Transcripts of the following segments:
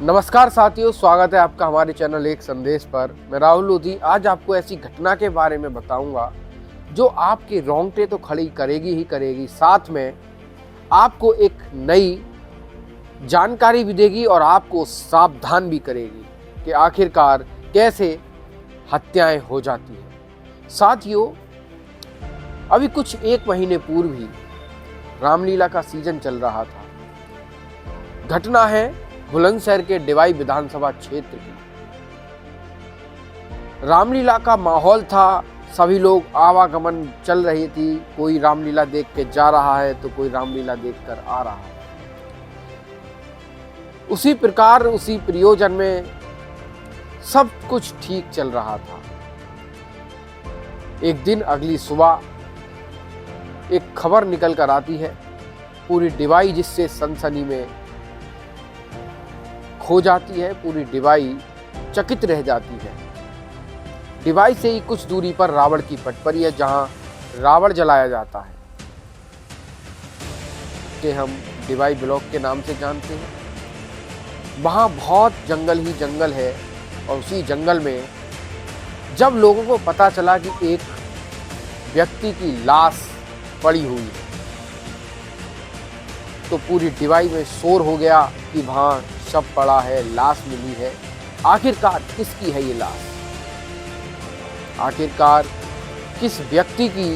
नमस्कार साथियों, स्वागत है आपका हमारे चैनल एक संदेश पर। मैं राहुल लोधी आज आपको ऐसी घटना के बारे में बताऊंगा जो आपके रोंगटे तो खड़ी करेगी ही करेगी, साथ में आपको एक नई जानकारी भी देगी और आपको सावधान भी करेगी कि आखिरकार कैसे हत्याएं हो जाती हैं। साथियों, अभी कुछ एक महीने पूर्व ही रामलीला का सीजन चल रहा था। घटना है बुलंदशहर के डिवाई विधानसभा क्षेत्र की। रामलीला का माहौल था, सभी लोग आवागमन चल रही थी। कोई रामलीला देख के जा रहा है तो कोई रामलीला देखकर आ रहा है। उसी प्रकार उसी प्रयोजन में सब कुछ ठीक चल रहा था। एक दिन अगली सुबह एक खबर निकल कर आती है पूरी डिवाई, जिससे सनसनी में खो जाती है। पूरी डिवाई चकित रह जाती है। डिवाई से ही कुछ दूरी पर रावण की पटपरी है, जहां रावण जलाया जाता है, कि हम डिवाई ब्लॉक के नाम से जानते हैं। वहां बहुत जंगल ही जंगल है और उसी जंगल में जब लोगों को पता चला कि एक व्यक्ति की लाश पड़ी हुई है तो पूरी डिवाई में शोर हो गया कि वहां शव पड़ा है, लाश मिली है। आखिरकार किसकी है ये लाश? आखिरकार किस व्यक्ति की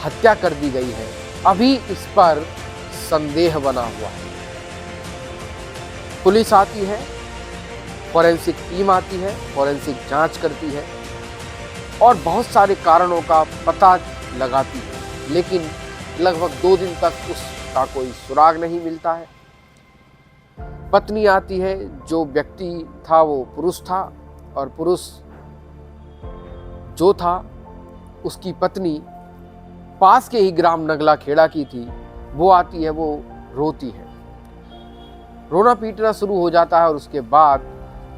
हत्या कर दी गई है? अभी इस पर संदेह बना हुआ है। पुलिस आती है, फॉरेंसिक टीम आती है, फॉरेंसिक जांच करती है और बहुत सारे कारणों का पता लगाती है, लेकिन लगभग 2 दिन तक उसका कोई सुराग नहीं मिलता है। पत्नी आती है, जो व्यक्ति था वो पुरुष था और पुरुष जो था उसकी पत्नी पास के ही ग्राम नगला खेड़ा की थी। वो आती है, वो रोती है, रोना पीटना शुरू हो जाता है और उसके बाद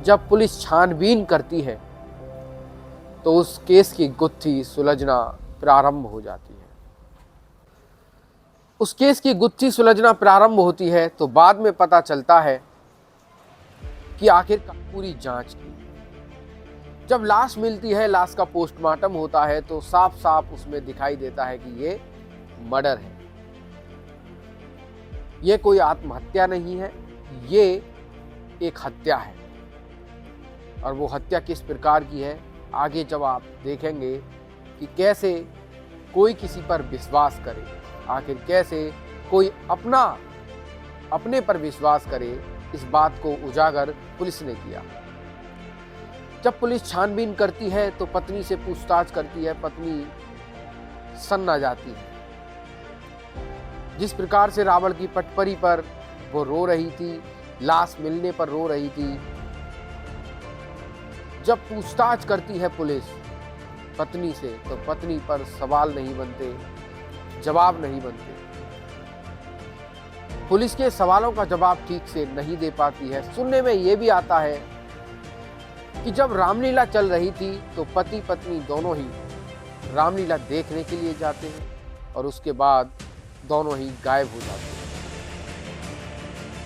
जब पुलिस छानबीन करती है तो उस केस की गुत्थी सुलझना प्रारंभ हो जाती है। उस केस की गुत्थी सुलझना प्रारंभ होती है तो बाद में पता चलता है कि आखिर पूरी जांच की। जब लाश मिलती है, लाश का पोस्टमार्टम होता है तो साफ साफ उसमें दिखाई देता है कि ये मर्डर है। ये कोई आत्महत्या नहीं है, ये एक हत्या है। और वो हत्या किस प्रकार की है, आगे जब आप देखेंगे कि कैसे कोई किसी पर विश्वास करे, आखिर कैसे कोई अपने पर विश्वास करे, इस बात को उजागर पुलिस ने किया। जब पुलिस छानबीन करती है तो पत्नी से पूछताछ करती है। पत्नी सन्न आ जाती है। जिस प्रकार से रावण की पटपरी पर वो रो रही थी, लाश मिलने पर रो रही थी, जब पूछताछ करती है पुलिस पत्नी से तो पत्नी पर सवाल नहीं बनते, जवाब नहीं बनते। पुलिस के सवालों का जवाब ठीक से नहीं दे पाती है। सुनने में ये भी आता है कि जब रामलीला चल रही थी तो पति पत्नी दोनों ही रामलीला देखने के लिए जाते हैं और उसके बाद दोनों ही गायब हो जाते हैं।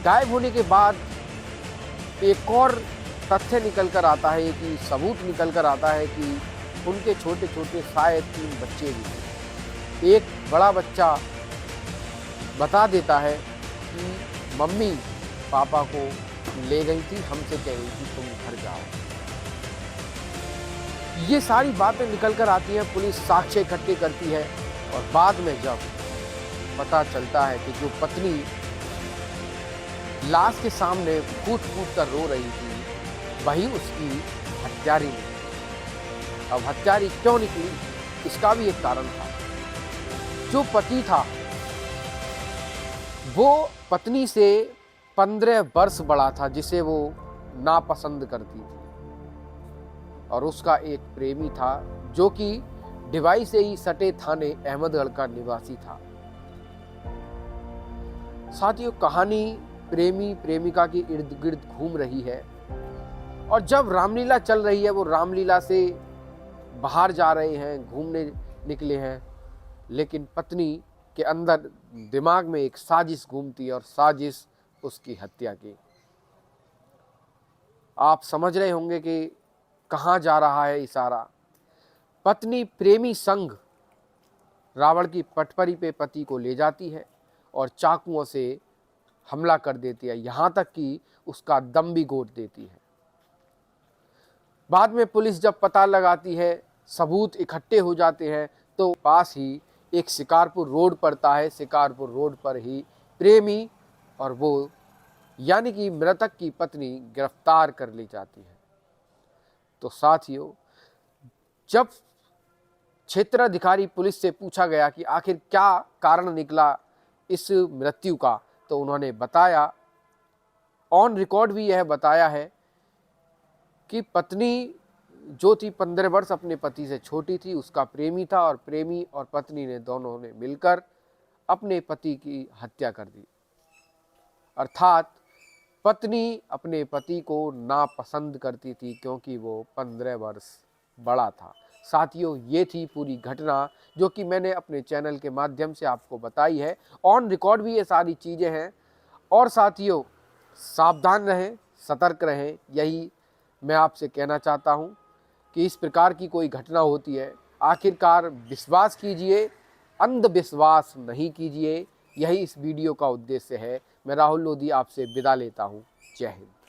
गायब होने के बाद एक और तथ्य निकल कर आता है, कि सबूत निकल कर आता है कि उनके छोटे छोटे शायद 3 बच्चे भी थे। एक बड़ा बच्चा बता देता है कि मम्मी पापा को ले गई थी, हमसे कह रही थी तुम घर जाओ। ये सारी बातें निकल कर आती हैं, पुलिस साक्ष्य इकट्ठे करती है और बाद में जब पता चलता है कि जो पत्नी लाश के सामने फूट फूट कर रो रही थी वही उसकी हत्यारी निकली। अब हत्यारी क्यों निकली, इसका भी एक कारण था। जो पति था वो पत्नी से 15 वर्ष बड़ा था, जिसे वो नापसंद करती थी, और उसका एक प्रेमी था जो कि डिवाई से ही सटे थाने अहमदगढ़ का निवासी था। साथियों, कहानी प्रेमी प्रेमिका के इर्द गिर्द घूम रही है और जब रामलीला चल रही है, वो रामलीला से बाहर जा रहे हैं, घूमने निकले हैं, लेकिन पत्नी के अंदर दिमाग में एक साजिश घूमती है और साजिश उसकी हत्या की। आप समझ रहे होंगे कि कहाँ जा रहा है इशारा। पत्नी प्रेमी संग रावण की पटपरी पे पति को ले जाती है और चाकुओं से हमला कर देती है, यहाँ तक कि उसका दम भी घोट देती है। बाद में पुलिस जब पता लगाती है, सबूत इकट्ठे हो जाते हैं, तो पास ही एक शिकारपुर रोड पड़ता है। शिकारपुर रोड पर ही प्रेमी और वो यानी कि मृतक की पत्नी गिरफ्तार कर ली जाती है। तो साथियों, जब क्षेत्राधिकारी पुलिस से पूछा गया कि आखिर क्या कारण निकला इस मृत्यु का, तो उन्होंने बताया, ऑन रिकॉर्ड भी यह बताया है कि पत्नी जो थी 15 वर्ष अपने पति से छोटी थी, उसका प्रेमी था और प्रेमी और पत्नी ने दोनों ने मिलकर अपने पति की हत्या कर दी। अर्थात पत्नी अपने पति को नापसंद करती थी क्योंकि वो 15 वर्ष बड़ा था। साथियों, ये थी पूरी घटना जो कि मैंने अपने चैनल के माध्यम से आपको बताई है। ऑन रिकॉर्ड भी ये सारी चीज़ें हैं। और साथियों, सावधान रहें, सतर्क रहें, यही मैं आपसे कहना चाहता हूँ कि इस प्रकार की कोई घटना होती है, आखिरकार विश्वास कीजिए, अंधविश्वास नहीं कीजिए। यही इस वीडियो का उद्देश्य है। मैं राहुल लोधी आपसे विदा लेता हूँ। जय हिंद।